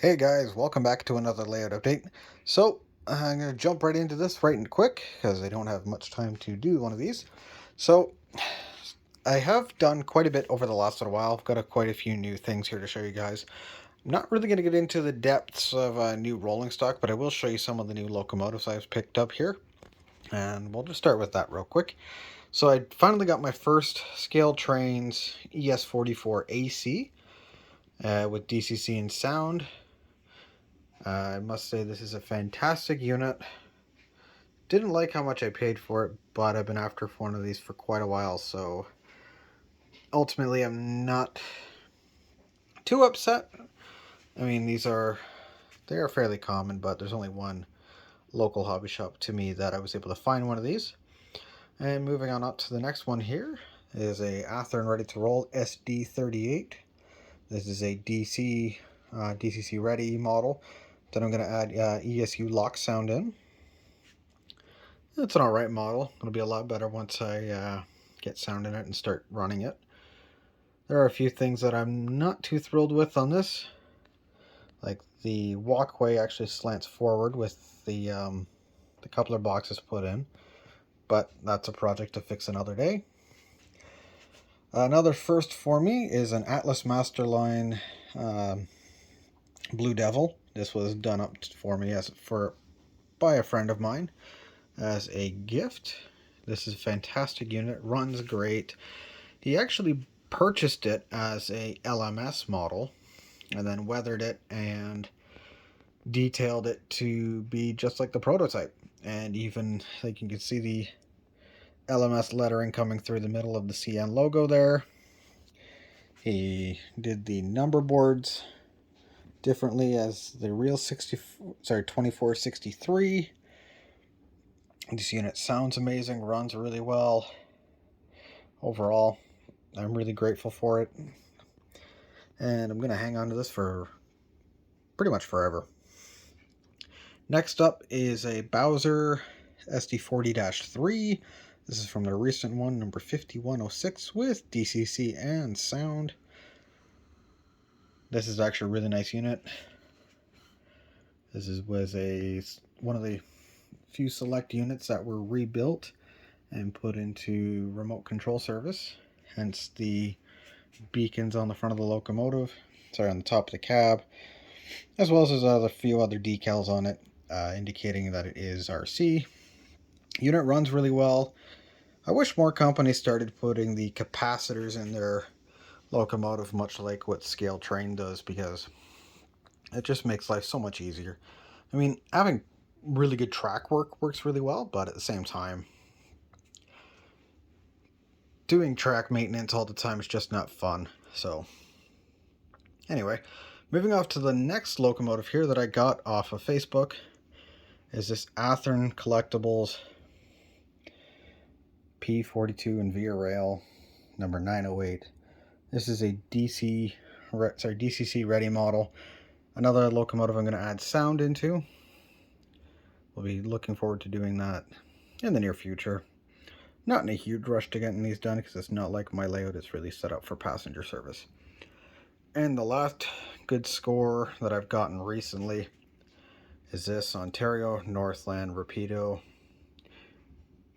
Hey guys, welcome back to another layout update. So, I'm going to jump right into this right and quick because I don't have much time to do one of these. So, I have done quite a bit over the last little while. I've got quite a few new things here to show you guys. I'm not really going to get into the depths of new rolling stock, but I will show you some of the new locomotives I've picked up here. And we'll just start with that real quick. So, I finally got my first Scale Trains ES44 AC with DCC and sound. I must say this is a fantastic unit. Didn't like how much I paid for it, but I've been after one of these for quite a while, so ultimately I'm not too upset. I mean, they are fairly common, but there's only one local hobby shop to me that I was able to find one of these. And moving on up to the next one here is a Athearn Ready to Roll SD38. This is a DCC ready model that I'm going to add ESU lock sound in. It's an alright model. It'll be a lot better once I get sound in it and start running it. There are a few things that I'm not too thrilled with on this. Like the walkway actually slants forward with the coupler boxes put in. But that's a project to fix another day. Another first for me is an Atlas Masterline Blue Devil. This was done up for me by a friend of mine as a gift. This is a fantastic unit, runs great. He actually purchased it as a LMS model and then weathered it and detailed it to be just like the prototype. And even like you can see the LMS lettering coming through the middle of the CN logo there. He did the number boards differently as the real 2463. This unit sounds amazing, runs really well. Overall, I'm really grateful for it. And I'm going to hang on to this for pretty much forever. Next up is a Bowser SD40-3. This is from the recent one, number 5106, with DCC and sound. This is actually a really nice unit. This was one of the few select units that were rebuilt and put into remote control service. Hence the beacons on the front of the locomotive, on the top of the cab, as well as a few other decals on it, indicating that it is RC. Unit runs really well. I wish more companies started putting the capacitors in their locomotive, much like what Scale Train does, because it just makes life so much easier. I mean, having really good track work works really well, but at the same time, doing track maintenance all the time is just not fun. So, anyway, moving off to the next locomotive here that I got off of Facebook is this Athearn Collectibles P42 and Via Rail number 908. This is a DCC ready model. Another locomotive I'm going to add sound into. We'll be looking forward to doing that in the near future. Not in a huge rush to getting these done because it's not like my layout is really set up for passenger service. And the last good score that I've gotten recently is this Ontario Northland Rapido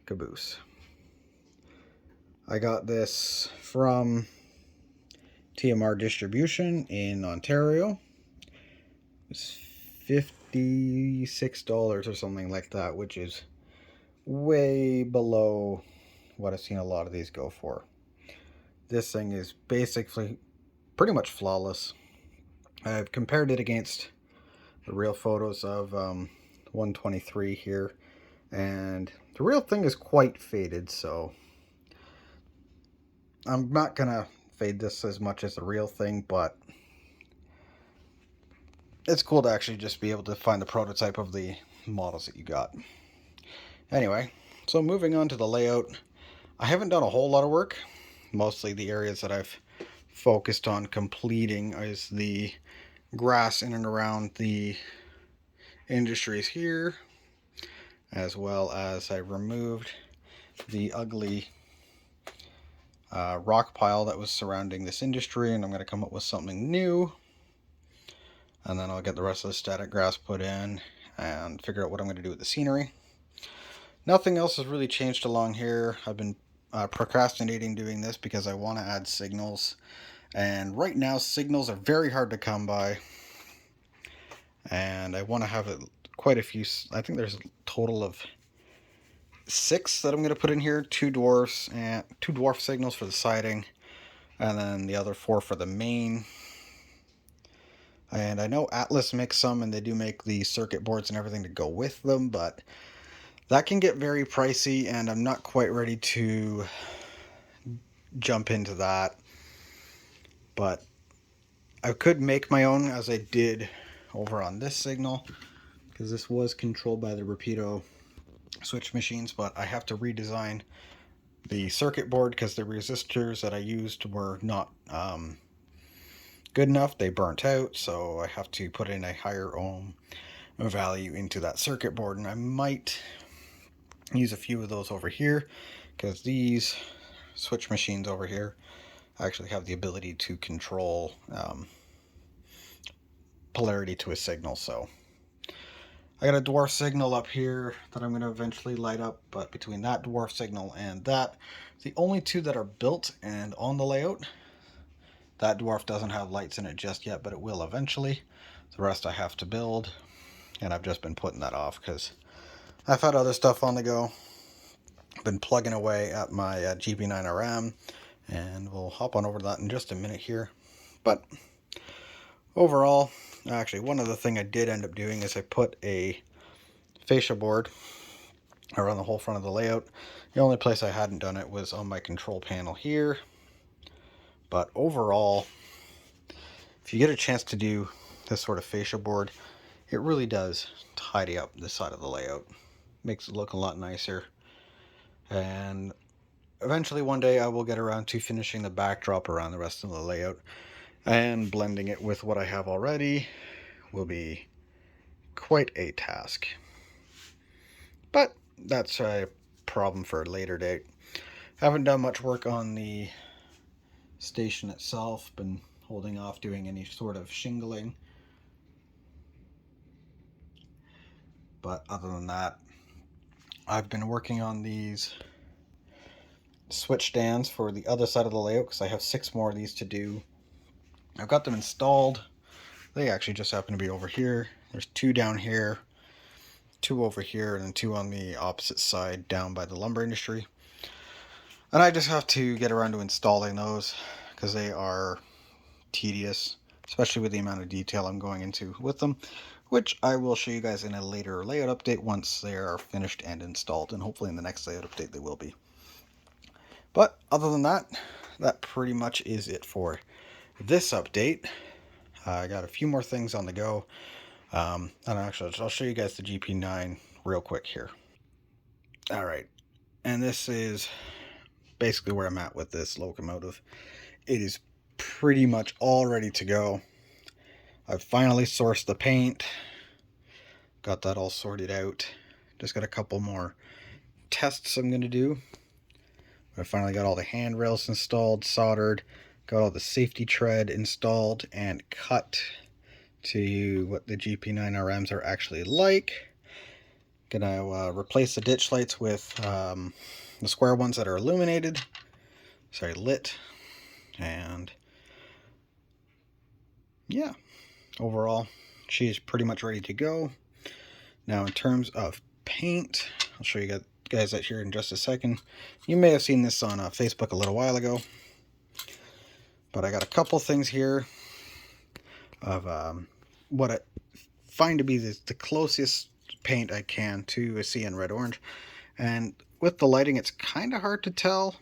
Caboose. I got this from TMR Distribution in Ontario. It's $56 or something like that, which is way below what I've seen a lot of these go for. This thing is basically pretty much flawless. I've compared it against the real photos of 123 here, and the real thing is quite faded, so I'm not gonna fade this as much as the real thing, but it's cool to actually just be able to find the prototype of the models that you got. Anyway, so moving on to the layout, I haven't done a whole lot of work. Mostly the areas that I've focused on completing is the grass in and around the industries here, as well as I removed the ugly rock pile that was surrounding this industry, and I'm going to come up with something new. and then I'll get the rest of the static grass put in and figure out what I'm going to do with the scenery. Nothing else has really changed along here. I've been procrastinating doing this because I want to add signals, and right now signals are very hard to come by, and I want to have quite a few. I think there's a total of 6 that I'm going to put in here. 2 dwarfs and 2 dwarf signals for the siding, and then the other 4 for the main. And I know Atlas makes some, and they do make the circuit boards and everything to go with them, but that can get very pricey, and I'm not quite ready to jump into that. But I could make my own, as I did over on this signal, because this was controlled by the Rapido switch machines, but I have to redesign the circuit board because the resistors that I used were not good enough. They burnt out, so I have to put in a higher ohm value into that circuit board, and I might use a few of those over here because these switch machines over here actually have the ability to control polarity to a signal. So I got a dwarf signal up here that I'm going to eventually light up, but between that dwarf signal and that, the only 2 that are built and on the layout. That dwarf doesn't have lights in it just yet, but it will eventually. The rest I have to build, and I've just been putting that off because I've had other stuff on the go. I've been plugging away at my GP9RM, and we'll hop on over to that in just a minute here. But overall, actually, one other thing I did end up doing is I put a fascia board around the whole front of the layout. The only place I hadn't done it was on my control panel here. But overall, if you get a chance to do this sort of fascia board, it really does tidy up this side of the layout. Makes it look a lot nicer. And eventually one day I will get around to finishing the backdrop around the rest of the layout, and blending it with what I have already will be quite a task. But that's a problem for a later date. Haven't done much work on the station itself. Been holding off doing any sort of shingling. But other than that, I've been working on these switch stands for the other side of the layout because I have 6 more of these to do. I've got them installed. They actually just happen to be over here. There's 2 down here, 2 over here, and then 2 on the opposite side down by the lumber industry. And I just have to get around to installing those because they are tedious, especially with the amount of detail I'm going into with them, which I will show you guys in a later layout update once they are finished and installed, and hopefully in the next layout update they will be. But other than that, that pretty much is it for this update. I got a few more things on the go, and actually I'll show you guys the GP9 real quick here. Alright, and this is basically where I'm at with this locomotive. It is pretty much all ready to go. I've finally sourced the paint, got that all sorted out. Just got a couple more tests I'm going to do. I finally got all the handrails installed, soldered, got all the safety tread installed and cut to what the GP9RMs are actually like. Gonna replace the ditch lights with the square ones that are illuminated, lit, and yeah, overall she is pretty much ready to go. Now in terms of paint, I'll show you guys that here in just a second. You may have seen this on Facebook a little while ago, but I got a couple things here of what I find to be the closest paint I can to a CN Red Orange, and with the lighting it's kind of hard to tell.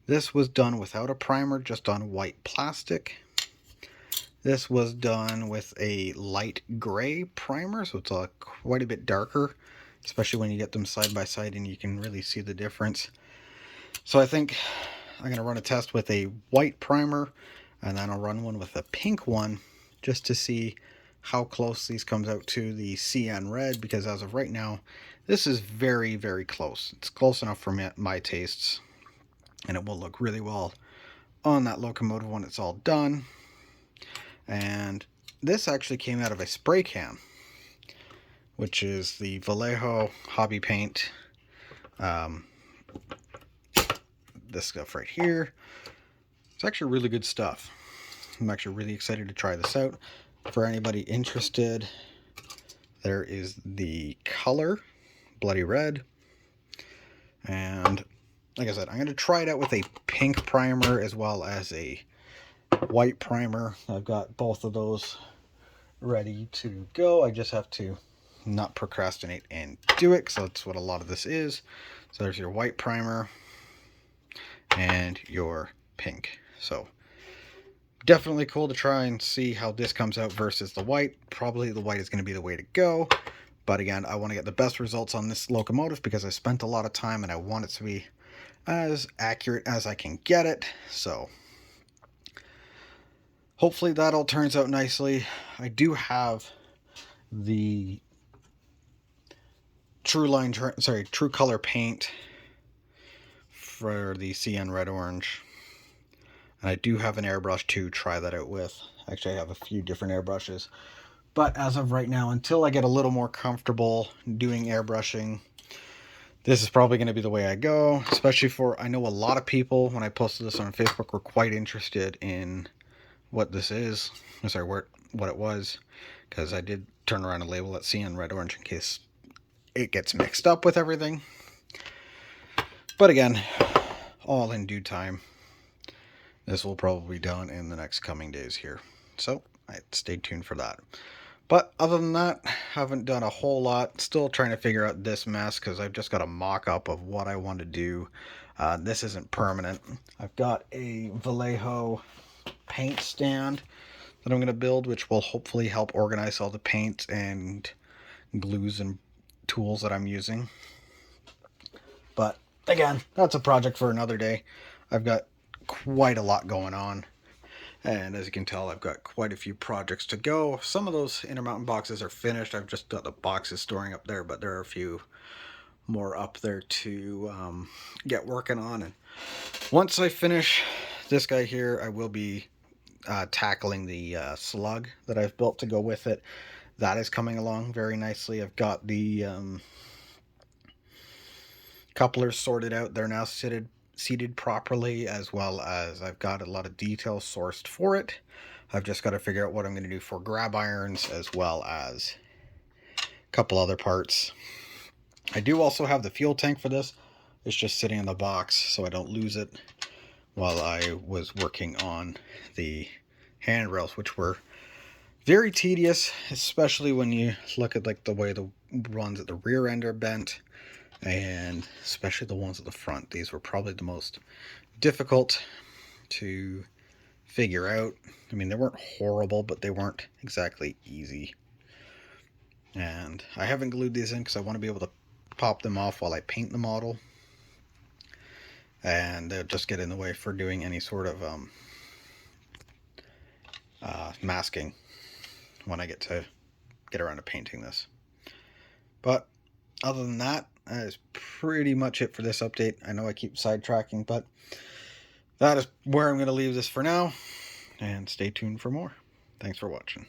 This was done without a primer, just on white plastic. This was done with a light gray primer, so it's quite a bit darker, especially when you get them side by side and you can really see the difference. So I think I'm going to run a test with a white primer, and then I'll run one with a pink one just to see how close these comes out to the CN Red, because as of right now this is very, very close. It's close enough for my tastes, and it will look really well on that locomotive when it's all done. And this actually came out of a spray can, which is the Vallejo Hobby Paint. This stuff right here. It's actually really good stuff. I'm actually really excited to try this out. For anybody interested, there is the color, Bloody Red. And like I said, I'm going to try it out with a pink primer as well as a white primer. I've got both of those ready to go. I just have to not procrastinate and do it, so that's what a lot of this is. So there's your white primer and your pink. So definitely cool to try and see how this comes out versus the white. Probably the white is going to be the way to go. But again, I want to get the best results on this locomotive because I spent a lot of time and I want it to be as accurate as I can get it. So hopefully that all turns out nicely. I do have the True Color paint for the CN Red Orange. And I do have an airbrush to try that out with. Actually, I have a few different airbrushes. But as of right now, until I get a little more comfortable doing airbrushing, this is probably going to be the way I go. Especially for, I know a lot of people, when I posted this on Facebook, were quite interested in what this is. I'm sorry, what it was. Because I did turn around and label it CN Red Orange in case it gets mixed up with everything. But again, all in due time. This will probably be done in the next coming days here. So, stay tuned for that. But other than that, haven't done a whole lot. Still trying to figure out this mess because I've just got a mock-up of what I want to do. This isn't permanent. I've got a Vallejo paint stand that I'm going to build, which will hopefully help organize all the paints and glues and tools that I'm using. But again, that's a project for another day. I've got quite a lot going on. And as you can tell, I've got quite a few projects to go. Some of those Intermountain boxes are finished. I've just got the boxes storing up there, but there are a few more up there to get working on. And once I finish this guy here, I will be tackling the slug that I've built to go with it. That is coming along very nicely. I've got the couplers sorted out. They're now seated properly, as well as I've got a lot of details sourced for it. I've just got to figure out what I'm going to do for grab irons, as well as a couple other parts. I do also have the fuel tank for this. It's just sitting in the box so I don't lose it while I was working on the handrails, which were very tedious, especially when you look at like the way the ones at the rear end are bent, and especially the ones at the front. These were probably the most difficult to figure out. I mean, they weren't horrible, but they weren't exactly easy. And I haven't glued these in because I want to be able to pop them off while I paint the model. And they'll just get in the way for doing any sort of masking when I get around to painting this. But other than that, that is pretty much it for this update. I know I keep sidetracking, but that is where I'm going to leave this for now. And stay tuned for more. Thanks for watching.